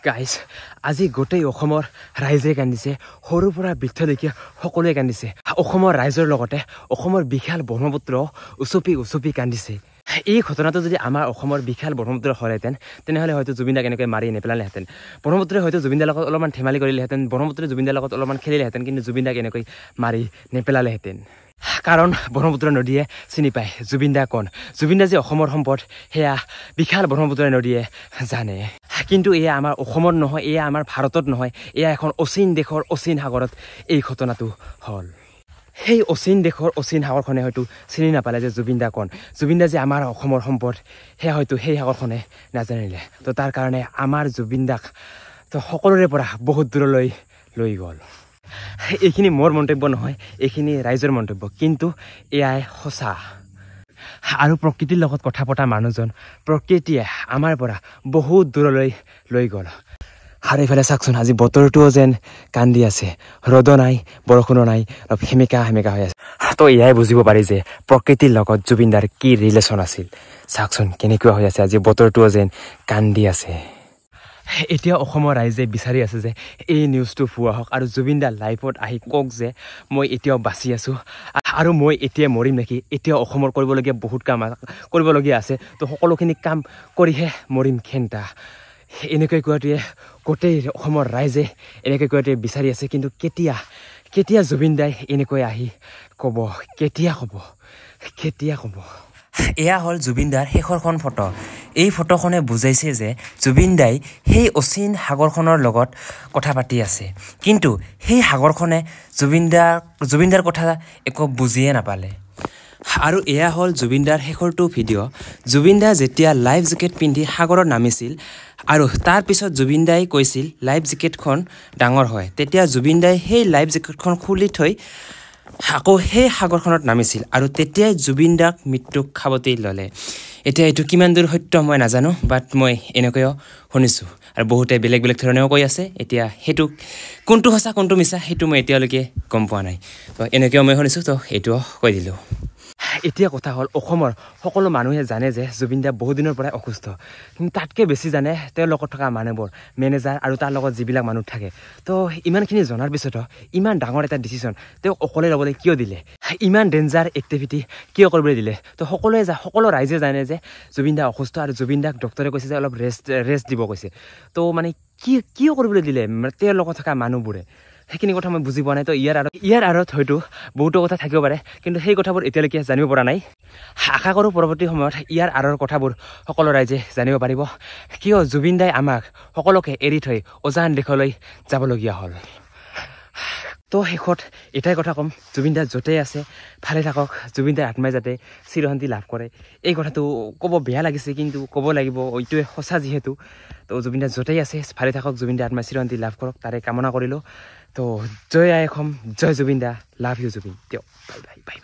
guys আজি গোটেই অসমৰ ৰাইজে কান্দিছে সৰুৰ পৰা বৃদ্ধলৈকে সকলোৱে কান্দিছে অসমৰ ৰাইজৰ লগতে অসমৰ বিশাল ব্ৰহ্মপুত্ৰ উচপি কান্দিছে এই ঘটনাটো যদি আমাৰ অসমৰ বিশাল ব্ৰহ্মপুত্ৰ হ'লেহেঁতেন তেনেহ'লে হয়তো জুবিন দাক এনেকৈ মাৰি নেপেলালেহেঁতেন ব্ৰহ্মপুত্ৰই হয়তো জুবিন দাৰ লগত অলপমান ধেমালি কৰিলেহেঁতেন ব্ৰহ্মপুত্ৰই জুবিন দাৰ লগত অলপমান খেলিলেহেঁতেন কিন্তু জুবিন দাক এনেকৈ মাৰি নেপেলালেহেঁতেন কাৰণ ব্ৰহ্মপুত্ৰ নদীয়ে চিনি পায় জুবিন দা কোন জুবিন দা যে অসমৰ সম্পদ সেয়া বিশাল ব্ৰহ্মপুত্ৰ নদীয়ে জানে কিন্তু এয়া আমাৰ অসমত নহয় এয়া আমাৰ ভাৰতত নহয় এয়া এখন অচিন দেশৰ অচিন সাগৰত এই ঘটনাটো হ'ল সেই অচিন দেশৰ অচিন সাগৰখনে হয়তো চিনি নাপালে যে জুবিন দা কোন জুবিন দা যে আমাৰ অসমৰ সম্পদ সেয়া হয়তো সেই সাগৰখনে নাজানিলে তো তাৰ কাৰণে আমাৰ জুবিন দাক তো সকলোৰে পৰা বহুত দূৰলৈ লৈ গ'ল এইখিনি মোৰ মন্তব্য নহয় এইখিনি ৰাইজৰ মন্তব্য কিন্তু এয়াই সঁচা আৰু প্ৰকৃতিৰ লগত কথা পতা মানুহজন প্ৰকৃতিয়ে আমাৰ পৰা বহুত দূৰলৈ লৈ গ'ল আৰু এইফালে চাওকচোন আজি বতৰটোও যেন কান্দি আছে ৰ'দ নাই বৰষুণো নাই অলপ সেমেকা হৈ আছে তো এয়াই বুজিব পাৰি যে প্ৰকৃতিৰ লগত জুবিন দাৰ কি ৰিলেশ্যন আছিল চাওকচোন কেনেকুৱা হৈ আছে আজি বতৰটোও যেন কান্দি আছে এতিয়া অসমৰ ৰাইজে বিচাৰি আছে যে এই নিউজটো ভুৱা হওক আৰু জুবিন দা লাইফত আহি কওক যে মই এতিয়াও বাচি আছোঁ আৰু মই এতিয়া মৰিম নেকি এতিয়া অসমৰ কৰিবলগীয়া বহুত কাম কৰিবলগীয়া আছে তো সকলোখিনি কাম কৰিহে মৰিম খেন্তা এনেকৈ কোৱাটোৱে গোটেই অসমৰ ৰাইজে এনেকৈ কোৱাটোৱে বিচাৰি আছে কিন্তু কেতিয়া জুবিন দাই এনেকৈ আহি ক'ব কেতিয়া ক'ব এয়া হ'ল জুবিন দাৰ শেষৰখন ফটো এই ফটোখনে বুজাইছে যে জুবিন দাই সেই অচিন সাগৰখনৰ লগত কথা পাতি আছে কিন্তু সেই সাগৰখনে জুবিন দাৰ কথা একো বুজিয়ে নাপালে আৰু এয়া হ'ল জুবিন দাৰ শেষৰটো ভিডিঅ' জুবিন দা যেতিয়া লাইফ জেকেট পিন্ধি সাগৰত নামিছিল আৰু তাৰপিছত জুবিন দাই কৈছিল লাইফ জেকেটখন ডাঙৰ হয় তেতিয়া জুবিন দাই সেই লাইফ জেকেটখন খুলি থৈ আকৌ সেই সাগৰখনত নামিছিল আৰু তেতিয়াই জুবিন দাক মৃত্যুক খাবতেই ল'লে এতিয়া এইটো কিমান দূৰ সত্য মই নাজানো বাট মই এনেকৈও শুনিছোঁ আৰু বহুতে বেলেগ ধৰণেও কৈ আছে এতিয়া সেইটো কোনটো সঁচা কোনটো মিছা সেইটো মই এতিয়ালৈকে গম পোৱা নাই তো এনেকৈও মই শুনিছোঁ তো এইটোও কৈ দিলোঁ এতিয়া কথা হ'ল অসমৰ সকলো মানুহে জানে যে জুবিন দা বহু দিনৰ পৰাই অসুস্থ কিন্তু তাতকৈ বেছি জানে তেওঁৰ লগত থকা মানুহবোৰ মেনেজাৰ আৰু তাৰ লগত যিবিলাক মানুহ থাকে তো ইমানখিনি জনাৰ পিছতো ইমান ডাঙৰ এটা ডিচিশ্যন তেওঁক অকলে ল'বলৈ কিয় দিলে ইমান ডেঞ্জাৰ এক্টিভিটি কিয় কৰিবলৈ দিলে তো সকলো ৰাইজে জানে যে জুবিন দা অসুস্থ আৰু জুবিন দাক ডক্টৰে কৈছে যে অলপ ৰেষ্ট দিব কৈছে তো মানে কিয় কৰিবলৈ দিলে তেওঁৰ লগত থকা মানুহবোৰে সেইখিনি কথা মই বুজি পোৱা নাই তো ইয়াৰ আঁৰত হয়তো বহুতো কথা থাকিব পাৰে কিন্তু সেই কথাবোৰ এতিয়ালৈকে জানিব পৰা নাই আশা কৰোঁ পৰৱৰ্তী সময়ত ইয়াৰ আঁৰৰ কথাবোৰ সকলো ৰাইজে জানিব পাৰিব কিয় জুবিন দাই আমাক সকলোকে এৰি থৈ অজান দেশলৈ যাবলগীয়া হ'ল তো শেষত এটাই কথা ক'ম জুবিন দা য'তেই আছে ভালে থাকক জুবিন দাৰ আত্মাই যাতে চিৰশান্তি লাভ কৰে এই কথাটো ক'ব বেয়া লাগিছে কিন্তু ক'ব লাগিব এইটোৱে সঁচা যিহেতু তো জুবিন দা য'তেই আছে ভালে থাকক জুবিন দাৰ আত্মাই চিৰশান্তি লাভ কৰক তাৰে কামনা কৰিলোঁ তো জয় আই অসম জয় জুবিন দা লাভ ইউ জুবিন দিয়ক বাই